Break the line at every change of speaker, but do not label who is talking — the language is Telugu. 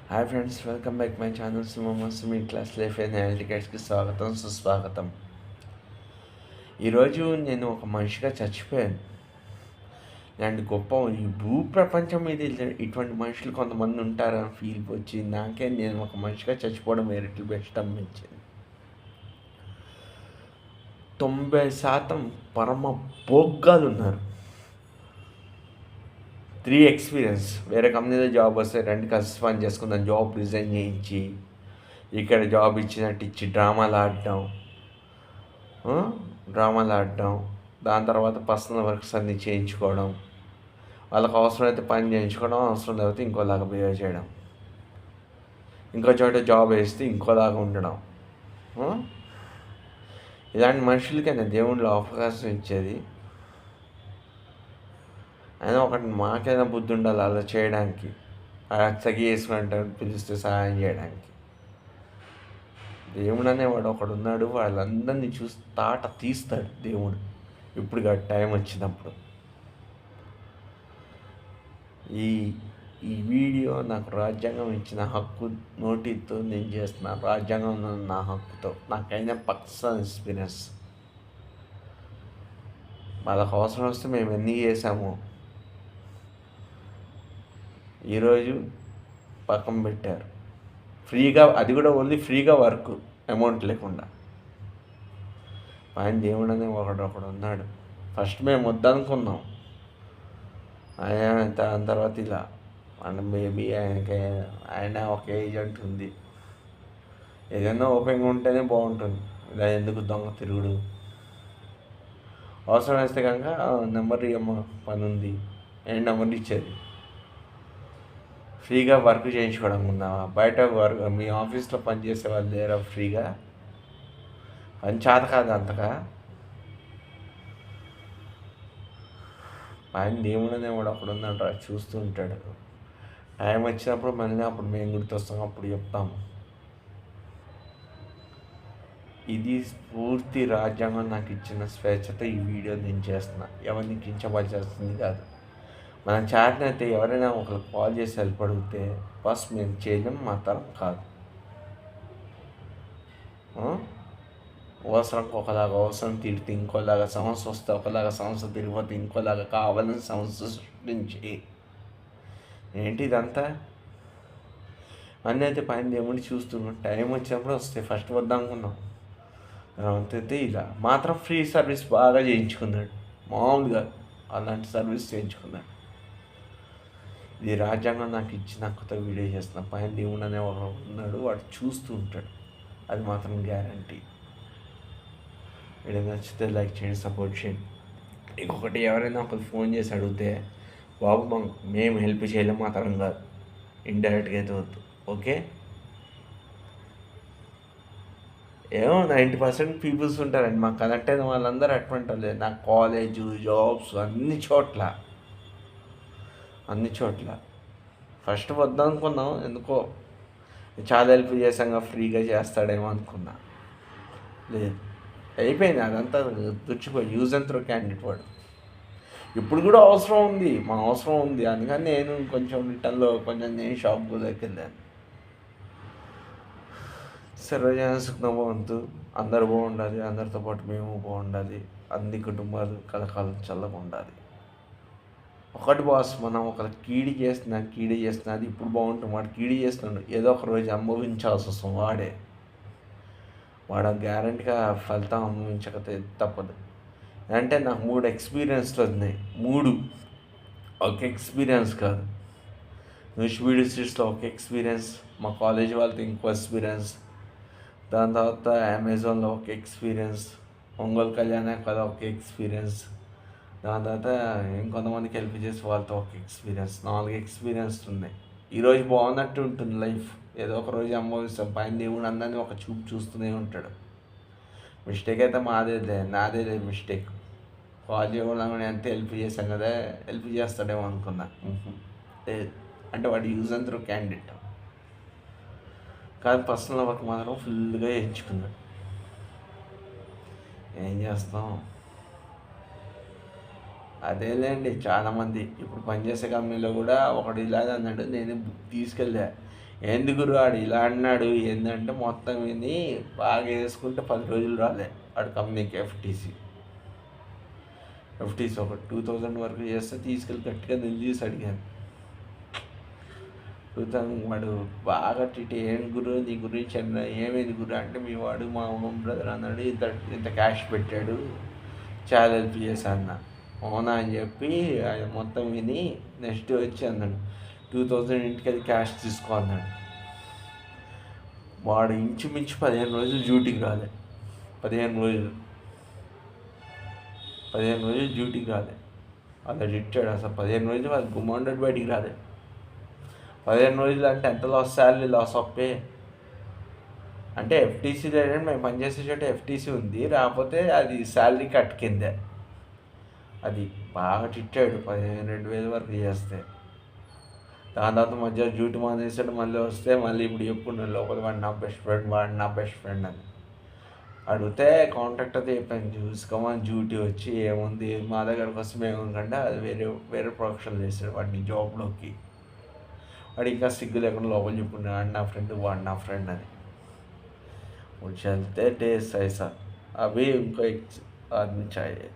Hi friends, welcome back my channel sumi class life and health స్వాగతం సుస్వాగతం. ఈరోజు నేను ఒక మనిషిగా చచ్చిపోయాను. ఇలాంటి గొప్ప ఈ భూ ప్రపంచం మీద ఇటువంటి మనుషులు కొంతమంది ఉంటారని ఫీల్ వచ్చి నేను ఒక మనిషిగా చచ్చిపోవడం వేరే బెస్ట్ అనిపించింది. 90% పరమ భోగ్గాలు ఉన్నారు. 3 ఎక్స్పీరియన్స్. వేరే కంపెనీలో జాబ్ వస్తే రెండు కలిసి పని చేసుకుందాం, జాబ్ రిజైన్ చేయించి ఇక్కడ జాబ్ ఇచ్చినట్టు ఇచ్చి డ్రామాలు ఆడడం, దాని తర్వాత పర్సనల్ వర్క్స్ అన్నీ చేయించుకోవడం, వాళ్ళకి అవసరమైతే పని చేయించుకోవడం, అవసరం లేకపోతే ఇంకోలాగా బిహేవ్ చేయడం, ఇంకో చోట జాబ్ వేస్తే ఇంకోలాగా ఉండడం. ఇలాంటి మనుషులకైనా దేవుళ్ళు అవకాశం ఇచ్చేది. అయినా ఒకటి మాకైనా బుద్ధి ఉండాలి అలా చేయడానికి. సగి వేసుకుంటే పిలిస్తే సహాయం చేయడానికి. దేవుడు అనేవాడు ఒకడు ఉన్నాడు, వాళ్ళందరినీ చూసి తాట తీస్తాడు దేవుడు ఇప్పుడు టైం వచ్చినప్పుడు. ఈ ఈ వీడియో నాకు రాజ్యాంగం ఇచ్చిన హక్కు నోటితో నేను చేస్తున్నాను. రాజ్యాంగం నా హక్కుతో నాకైనా పర్సనల్ ఎక్స్పీరియన్స్. వాళ్ళకి అవసరం వస్తే మేము ఎన్ని చేసాము ఈరోజు పక్కన పెట్టారు. ఫ్రీగా, అది కూడా ఓన్లీ ఫ్రీగా వర్క్, అమౌంట్ లేకుండా. ఆయన దేవుడు అనే ఒకడు ఉన్నాడు. ఫస్ట్ మేము వద్దనుకున్నాం, దాని తర్వాత ఇలా మన మేబీ ఆయన ఒక ఏజెంట్ ఉంది. ఏదైనా ఓపెన్గా ఉంటేనే బాగుంటుంది. ఇలా ఎందుకు దొంగ తిరుగుడు. అవసరం వేస్తే కనుక నెంబర్ ఇవ్వమ్మ, పని ఉంది, నెంబర్ ఇచ్చేది. ఫ్రీగా వర్క్ చేయించుకోవడం ఉందామా? బయట వర్క్ మీ ఆఫీస్లో పనిచేసే వాళ్ళు లేరా ఫ్రీగా? పని చేత కాదు అంతగా. ఆయన దేవుడనే వాడు అప్పుడు ఉందంటారా, చూస్తూ ఉంటాడు. టైం వచ్చినప్పుడు మళ్ళీ అప్పుడు మేము గుర్తొస్తాం, అప్పుడు చెప్తాము. ఇది పూర్తి రాజ్యాంగం నాకు ఇచ్చిన స్వేచ్ఛతో ఈ వీడియో నేను చేస్తున్నా. ఎవరిని కించపరిచేస్తుంది కాదు. మనం చాటినైతే ఎవరైనా ఒకరు కాల్ చేసి హెల్ప్ అడిగితే ఫస్ట్ మేము చేయడం మా తరం కాదు. అవసరంకి ఒకలాగా, అవసరం తిరిగితే ఇంకోలాగా, సమస్య వస్తే ఒకలాగా, సమస్య తిరిగిపోతే ఇంకోలాగా కావాలని సమస్య సృష్టించి ఏంటి ఇదంతా అన్నీ అయితే పైన దేవుడిని చూస్తున్నాం. టైం వచ్చినప్పుడు వస్తే ఫస్ట్ వద్దనుకున్నాం. అయితే ఇలా మాత్రం ఫ్రీ సర్వీస్ బాగా చేయించుకున్నాడు. మామూలుగా అలాంటి సర్వీస్ చేయించుకున్నాడు. ఇది రాజ్యాంగం నాకు ఇచ్చిన హక్కుతో వీడియో చేస్తున్నా. పైన దేవుడు అనే ఒకడు ఉన్నాడు, వాడు చూస్తూ ఉంటాడు. అది మాత్రం గ్యారంటీ. వీడియో నచ్చితే లైక్ చేయండి, సపోర్ట్ చేయండి. ఇంకొకటి, ఎవరైనా ఒకరు ఫోన్ చేసి అడిగితే బాబు మేము హెల్ప్ చేయలేము, మా తరం కాదు, ఇండైరెక్ట్గా అయితే వద్దు. ఓకే, ఏమో 90% పీపుల్స్ ఉంటారండి మాకు కనెక్ట్ అయిన వాళ్ళందరూ అటువంటి వాళ్ళే. నాకు కాలేజు, జాబ్స్ అన్ని చోట్ల ఫస్ట్ వద్దనుకున్నాం. ఎందుకో చాలా హెల్ప్ చేసాక ఫ్రీగా చేస్తాడేమో అనుకున్నా. లేదు, అయిపోయింది అదంతా తుచ్చిపోయి. యూజ్ అండ్ త్రో క్యాండిడేట్ వాడు. ఇప్పుడు కూడా అవసరం ఉంది, మా అవసరం ఉంది. అందుకని నేను కొంచెం రిటర్న్లో నేను షాప్కి వెళ్ళాను. సర్వజన సుఖభవంతు. అందరూ బాగుండాలి, అందరితో పాటు మేము బాగుండాలి, అన్ని కుటుంబాలు కలకాలం చల్లగా ఉండాలి. ఒకటి బాస్, మనం ఒకరికి కీడి చేస్తున్నా అది ఇప్పుడు బాగుంటుంది. వాడు కీడి చేస్తున్నాడు, ఏదో ఒక రోజు అనుభవించాల్సి వస్తుంది. వాడు గ్యారెంటీగా ఫలితం అనుభవించకపోతే తప్పదు. అంటే నాకు 3 ఎక్స్పీరియన్స్లు ఉన్నాయి. 3 ఒక ఎక్స్పీరియన్స్ కాదు. న్యూస్బీడీ స్ట్రీట్స్లో ఒక ఎక్స్పీరియన్స్, మా కాలేజ్ వాళ్ళతో ఇంకో ఎక్స్పీరియన్స్, దాని తర్వాత అమెజాన్లో ఒక ఎక్స్పీరియన్స్, ఒంగోలు కళ్యాణ కథ ఒక ఎక్స్పీరియన్స్, దాని తర్వాత ఇంకొంతమందికి హెల్ప్ చేసి వాళ్ళతో ఒక ఎక్స్పీరియన్స్. 4 ఎక్స్పీరియన్స్ ఉన్నాయి. ఈరోజు బాగున్నట్టు ఉంటుంది లైఫ్. ఏదో ఒక రోజు అనుభవిస్తాం. పైన దేవుడు అందరినీ ఒక చూపు చూస్తూనే ఉంటాడు. మిస్టేక్ అయితే నాదే లేదు మిస్టేక్. కాల్ చేయకుండా ఎంత హెల్ప్ చేశాం కదా, హెల్ప్ చేస్తాడేమో అనుకున్నా. అంటే వాడు యూజ్ అండ్ త్రో క్యాండిడేట్ కాదు. పర్సనల్ వర్క్ మాత్రం ఫుల్గా ఎంచుకున్నాడు. ఏం చేస్తాం, అదేలేండి. చాలామంది ఇప్పుడు పనిచేసే కంపెనీలో కూడా ఒకడు ఇలాగే అన్నాడు. నేను తీసుకెళ్ళా, ఎందుకు ఆడు ఇలా అన్నాడు ఏంటంటే మొత్తం విని బాగా వేసుకుంటే 10 రోజులు రాలే ఆడు కంపెనీకి ఎఫ్టీసీ ఒక 2000 వరకు చేస్తే తీసుకెళ్ళి గట్టిగా నిలదీసి అడిగాను. 2000 వాడు బాగా ఏం గురు నీ గురించి అన్న ఏమైంది గురు అంటే మీ వాడు మా హోమ్ బ్రదర్ అన్నాడు, ఇంత ఇంత క్యాష్ పెట్టాడు, చాలా హెల్ప్ చేశా అన్న. అవునా అని చెప్పి ఆయన మొత్తం విని నెక్స్ట్ వచ్చి అన్నాడు 2000 ఇంటికి వెళ్ళి క్యాష్ తీసుకో అన్నాడు. వాడు ఇంచుమించు 15 రోజులు డ్యూటీకి రాలే. 15 రోజులు డ్యూటీకి రాలే. అలా ఇచ్చాడు అసలు 15 రోజులు వాళ్ళు గుమ్మండెడ్ బయటికి రాలే. 15 రోజులు అంటే ఎంత లాస్, శాలరీ లాస్ అప్పే. అంటే ఎఫ్టీసీ లేదంటే మేము పనిచేసే చోట ఎఫ్టీసీ ఉంది, రాకపోతే అది శాలరీ కట్ కిందే. అది బాగా తిట్టాడు 15,000-2,000 వరకు చేస్తే. దాని తర్వాత మధ్య డ్యూటీ మానేసాడు, మళ్ళీ వస్తే మళ్ళీ ఇప్పుడు చెప్పుకున్నాడు లోపల వాడు నా బెస్ట్ ఫ్రెండ్ అని. అడిగితే కాంట్రాక్ట్ అయితే చెప్పాను చూసుకోమని, డ్యూటీ వచ్చి ఏముంది మా దగ్గరకు వస్తే ఏమనుకంటే అది వేరే ప్రొడక్షన్ చేస్తాడు వాడిని జాబ్లోకి. వాడు ఇంకా సిగ్గు లేకుండా లోపల చెప్పుకున్నాడు వాడు నా ఫ్రెండ్ అని. मुझे चलते थे ऐसा अभी उनको एक आदमी चाहिए.